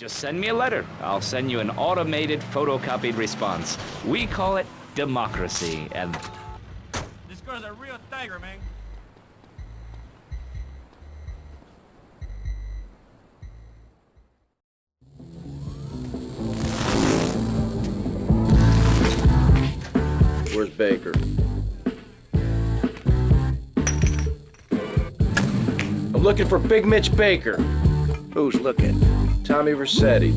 Just send me a letter. I'll send you an automated photocopied response. We call it democracy, and... This girl's a real tiger, man. Where's Baker? I'm looking for Big Mitch Baker. Who's looking? Tommy Rossetti.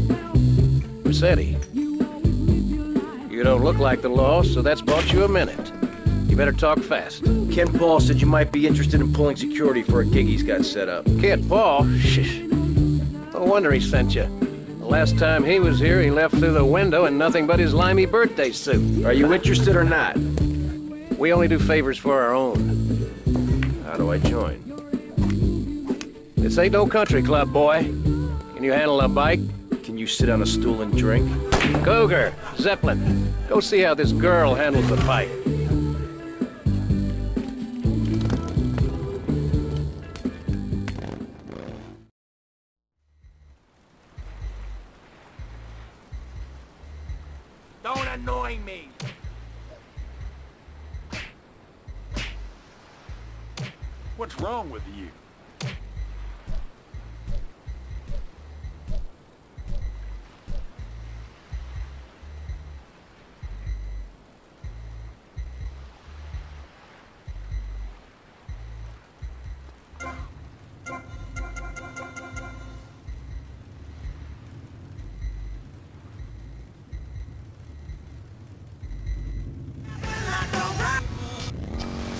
Rossetti. You don't look like the law, so that's bought you a minute. You better talk fast. Ken Paul said you might be interested in pulling security for a gig he's got set up. Kid Paul? Shh. No wonder he sent you. The last time he was here, he left through the window in nothing but his limey birthday suit. Are you interested or not? We only do favors for our own. How do I join? This ain't no country club, boy. Can you handle a bike? Can you sit on a stool and drink? Cougar, Zeppelin, go see how this girl handles the pipe. Don't annoy me. What's wrong with you?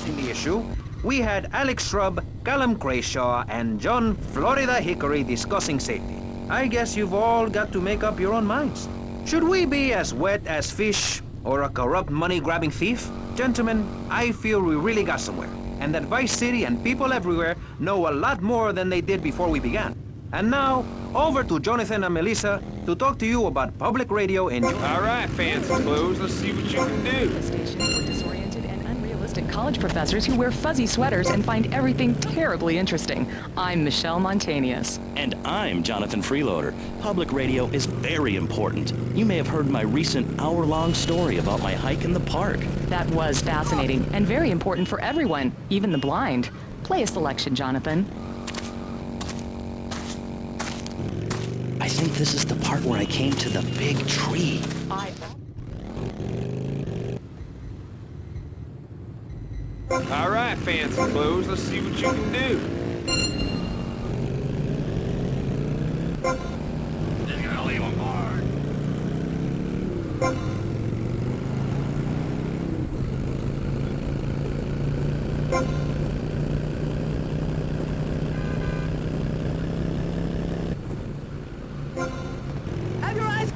In the issue, we had Alex Shrub, Callum Crayshaw, and John Florida Hickory discussing safety. I guess you've all got to make up your own minds. Should we be as wet as fish or a corrupt money-grabbing thief? Gentlemen, I feel we really got somewhere, and that Vice City and people everywhere know a lot more than they did before we began. And now, over to Jonathan and Melissa to talk to you about public radio in... All right, fancy clothes, let's see what you can do. The station for disoriented and unrealistic college professors who wear fuzzy sweaters and find everything terribly interesting. I'm Michelle Montanius. And I'm Jonathan Freeloader. Public radio is very important. You may have heard my recent hour-long story about my hike in the park. That was fascinating and very important for everyone, even the blind. Play a selection, Jonathan. I think this is the part where I came to the big tree. All right, fancy clothes, let's see what you can do. Just gonna leave them hard. Have your eyes.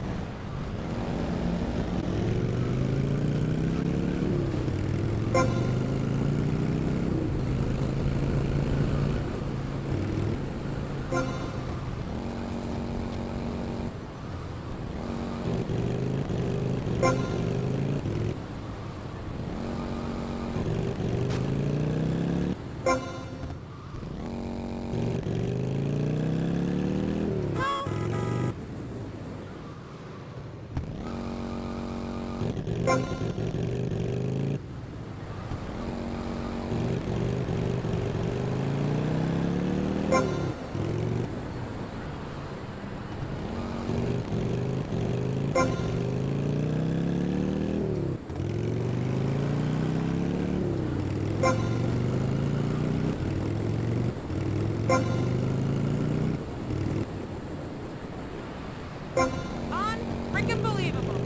Unfreaking believable.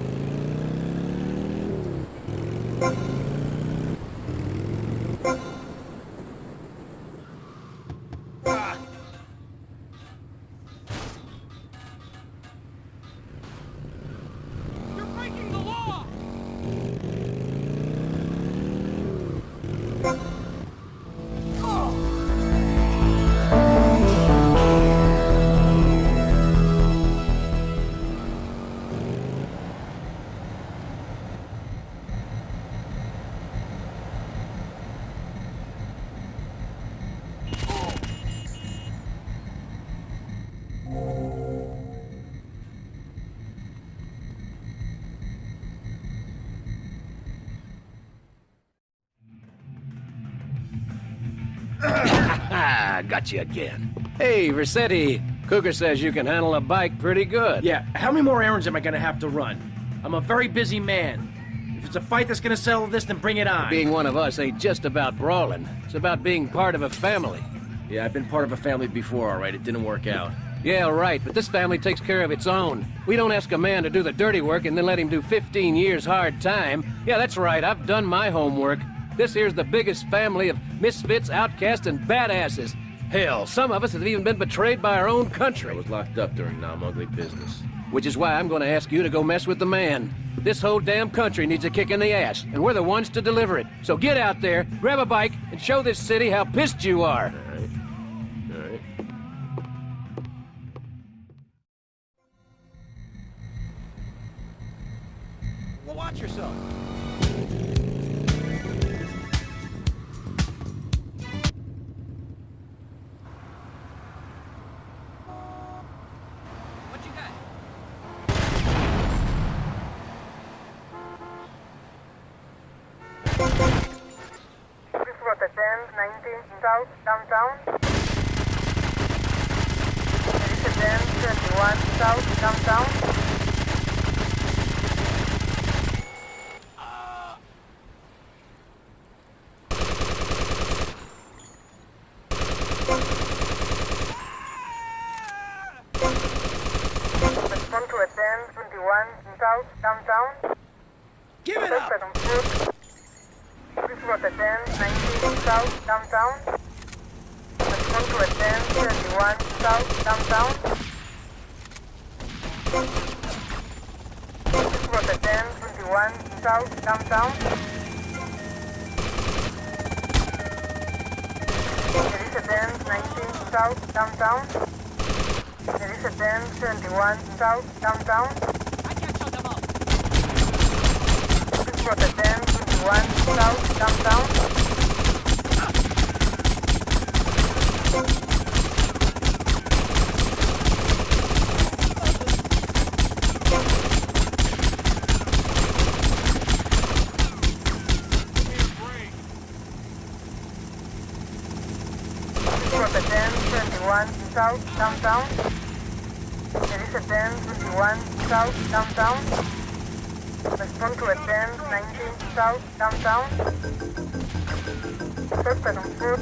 You're breaking the law. Got you again. Hey, Versetti. Cougar says you can handle a bike pretty good. Yeah, how many more errands am I gonna have to run? I'm a very busy man. If it's a fight that's gonna settle this, then bring it on. Being one of us ain't just about brawling. It's about being part of a family. Yeah, I've been part of a family before, all right? It didn't work out. Yeah, right, but this family takes care of its own. We don't ask a man to do the dirty work and then let him do 15 years hard time. Yeah, that's right, I've done my homework. This here's the biggest family of misfits, outcasts, and badasses. Hell, some of us have even been betrayed by our own country. I was locked up during non-ugly business. Which is why I'm gonna ask you to go mess with the man. This whole damn country needs a kick in the ass, and we're the ones to deliver it. So get out there, grab a bike, and show this city how pissed you are. All right. Well, watch yourself. What you got? This was the 1019 South Downtown. There is a 1021 South Downtown. Respond to a 1021 South Downtown. Give it up! This was a 1019 South Downtown. Respond to a 1021 South Downtown. This was a 1021 South Downtown. There is a 1019 South Downtown. There is a 1021 South Downtown. I can't shut them up! This was a 1021 South Downtown. This was a 1021 South Downtown. There is a 1021 South Downtown. Respond to a 1019 South Downtown. Suspect on foot.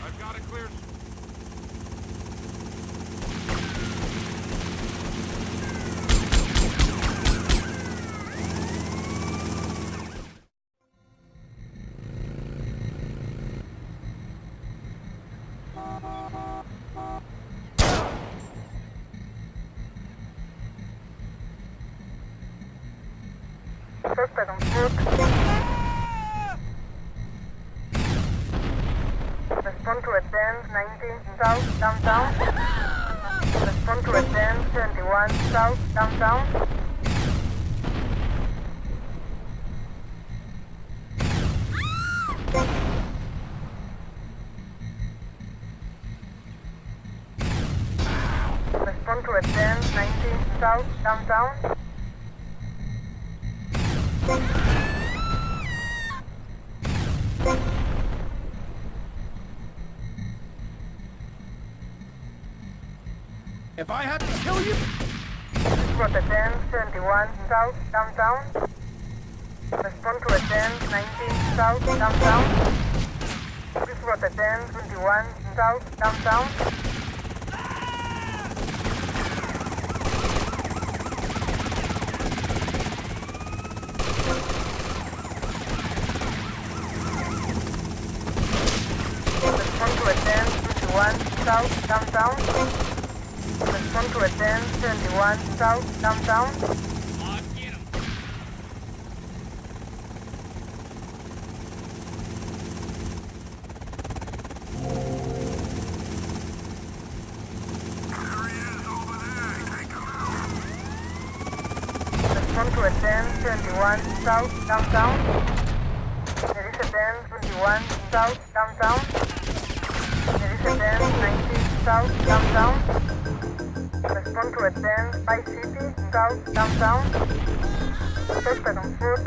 I've got a clear... Suspect on foot. Respond to a 1019 South Downtown. Respond to a 1021 South Downtown. Respond to a 1019 South Downtown. If I had to kill you... This was a 1021 South Downtown. Respond to a 1019 South Downtown. This was a 1021 South Downtown. Respond to a 1021 South Downtown. Respond to a 1021 South Downtown. Get him! Respond to a 1021 South Downtown. There is a 1021 South Downtown. There is a 1019 South Downtown. Respond to a 10, High City, South, Downtown. Suspect on foot.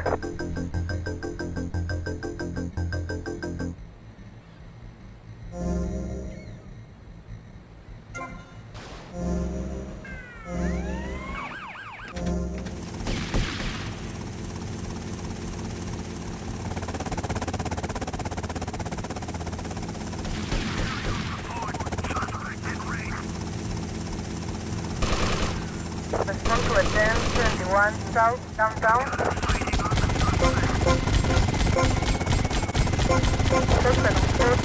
Respond to a 10, 21, South, Downtown. Suspect on foot.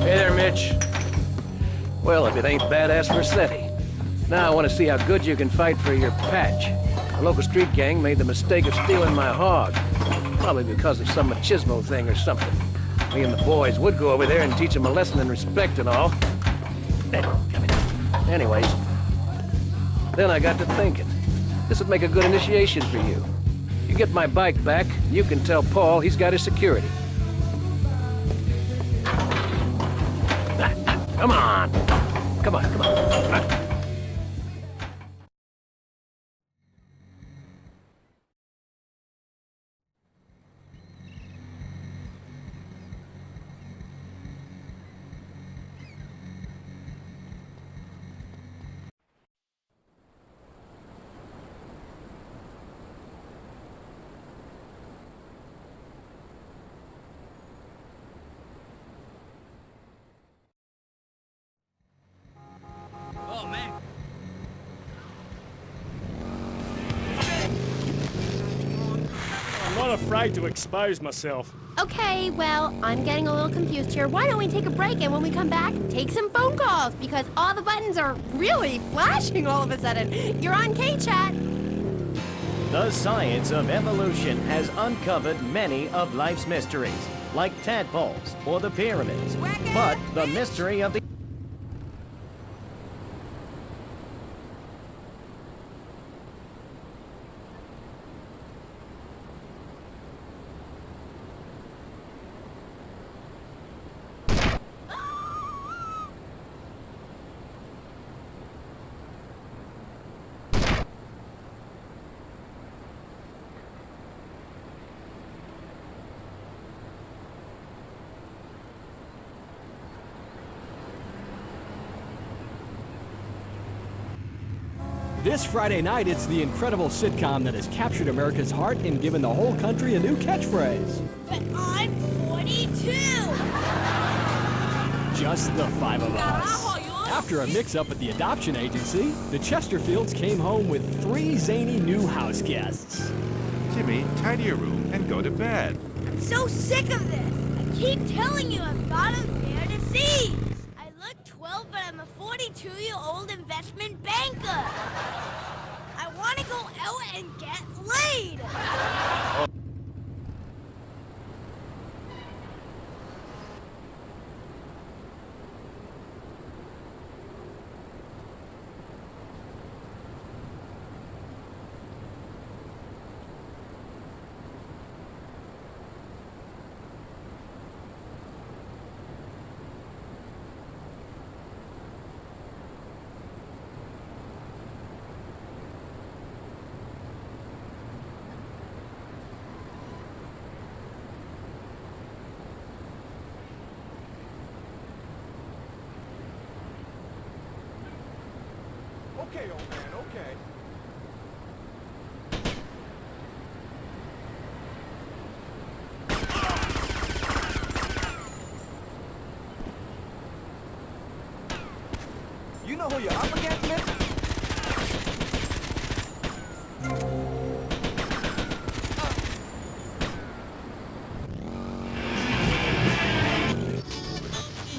Hey there, Mitch. Well, if it ain't badass Rossetti. Now I want to see how good you can fight for your patch. The local street gang made the mistake of stealing my hog. Probably because of some machismo thing or something. Me and the boys would go over there and teach them a lesson in respect and all. Anyways, then I got to thinking. This would make a good initiation for you. You get my bike back, you can tell Paul he's got his security. Come on! Come on, come on. Oh, man. I'm not afraid to expose myself. Okay, well, I'm getting a little confused here. Why don't we take a break and when we come back, take some phone calls? Because all the buttons are really flashing all of a sudden. You're on K-Chat. The science of evolution has uncovered many of life's mysteries, like tadpoles or the pyramids. But the mystery of the This Friday night, it's the incredible sitcom that has captured America's heart and given the whole country a new catchphrase. But I'm 42! Just the five of us. After a mix-up at the adoption agency, the Chesterfields came home with 3 zany new house guests. Jimmy, tidy your room and go to bed. I'm so sick of this! I keep telling you I'm not a fair disease! I look 12, but I'm a 42-year-old investment banker! I want to go out and get laid! Okay, old man, okay. You know who you're up against, Mitch?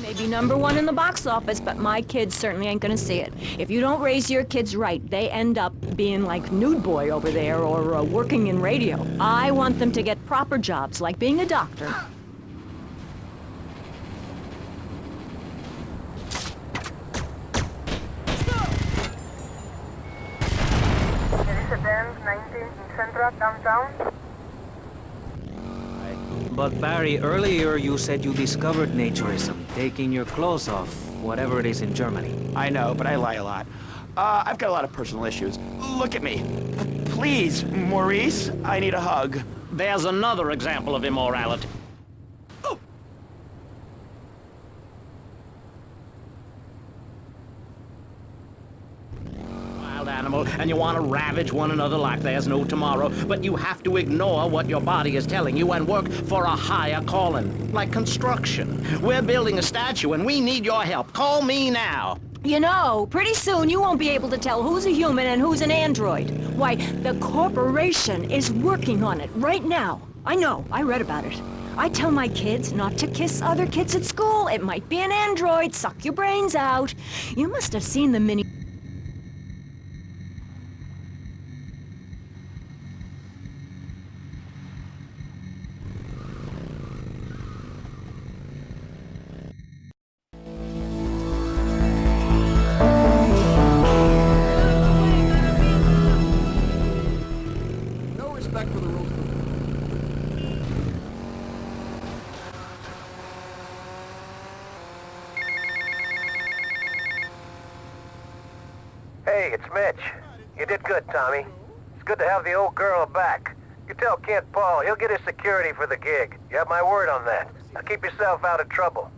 Maybe #1 in the box office, but my kids certainly ain't gonna see it. If you don't raise your kids right, they end up being like Nude Boy over there or working in radio. I want them to get proper jobs, like being a doctor. Mercedes-Benz 19 in Central, downtown. But Barry, earlier you said you discovered naturism, taking your clothes off, whatever it is in Germany. I know, but I lie a lot. I've got a lot of personal issues. Look at me. Please, Maurice, I need a hug. There's another example of immorality. Animal, and you want to ravage one another like there's no tomorrow, but you have to ignore what your body is telling you and work for a higher calling, like construction. We're building a statue and we need your help. Call me now. You know, pretty soon you won't be able to tell who's a human and who's an android. Why, the corporation is working on it right now. I know, I read about it. I tell my kids not to kiss other kids at school. It might be an android, suck your brains out. You must have seen the mini... Hey, it's Mitch. You did good, Tommy. It's good to have the old girl back. You tell Kent Paul he'll get his security for the gig. You have my word on that. Now keep yourself out of trouble.